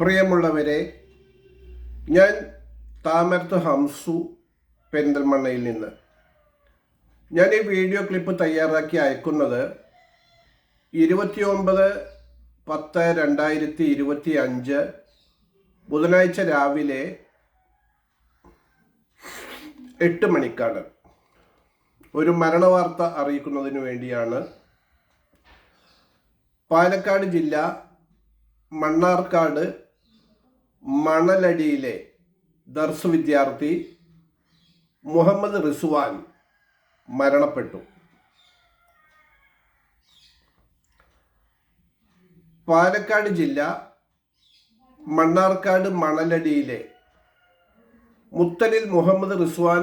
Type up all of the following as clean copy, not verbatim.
പ്രിയമുള്ളവരെ, ഞാൻ താമരത്ത് ഹംസു, പെരിന്തൽമണ്ണയിൽ നിന്ന്. ഞാൻ ഈ വീഡിയോ ക്ലിപ്പ് തയ്യാറാക്കി അയക്കുന്നത് 29/10/2025 ബുധനാഴ്ച രാവിലെ 8 മണിക്കാണ്. ഒരു മരണവാർത്ത അറിയിക്കുന്നതിന് വേണ്ടിയാണ്. പാലക്കാട് ജില്ല മണ്ണാർക്കാട് മണലടിയിലെ ദർസ് വിദ്യാർത്ഥി മുഹമ്മദ് റിസ്വാൻ മരണപ്പെട്ടു. പാലക്കാട് ജില്ല മണ്ണാർക്കാട് മണലടിയിലെ മുത്തലിൽ മുഹമ്മദ് റിസ്വാൻ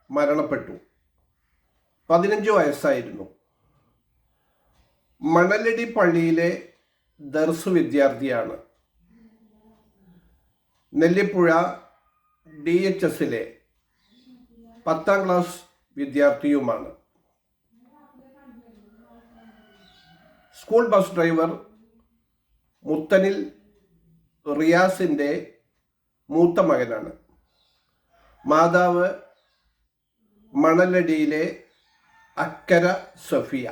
മരണപ്പെട്ടു. 15 വയസ്സായിരുന്നു. മണലടി പള്ളിയിലെ ദർസ് വിദ്യാർത്ഥിയാണ്. നെല്ലിപ്പുഴ DHSലെ 10ാം ക്ലാസ് വിദ്യാർത്ഥിയുമാണ്. സ്കൂൾ ബസ് ഡ്രൈവർ മുത്തനിൽ റിയാസിൻ്റെ മൂത്ത മകനാണ്. മാതാവ് മണലടിയിലെ അക്കര സഫിയ.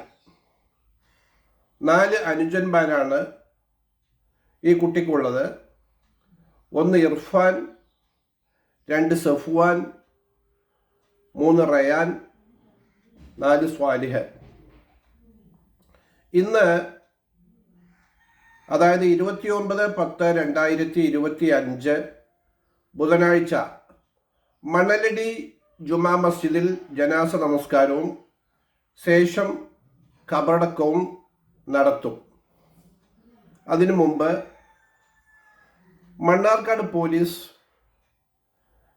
4 അനുജന്മാരാണ് ഈ കുട്ടിക്കുള്ളത്. 1 ഇർഫാൻ, 2 സഫ്വാൻ, 3 റയാൻ, 4 സ്വാലിഹ്. ഇന്ന്, അതായത് 29/10/2025 ബുധനാഴ്ച മണലടി ജുമാ മസ്ജിദിൽ ജനാസ നമസ്കാരവും ശേഷം ഖബറടക്കവും നടത്തും. അതിനു മുമ്പ് മണ്ണാർക്കാട് പോലീസ്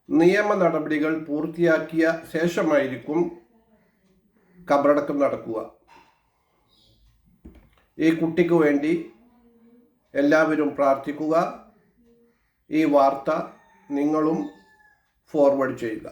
നിയമ നടപടികൾ പൂർത്തിയാക്കിയ ശേഷമായിരിക്കും ഖബറടക്കം നടക്കുക. ഈ കുട്ടിക്ക് വേണ്ടി എല്ലാവരും പ്രാർത്ഥിക്കുക. ഈ വാർത്ത നിങ്ങളും ഫോർവേഡ് ചെയ്യുക.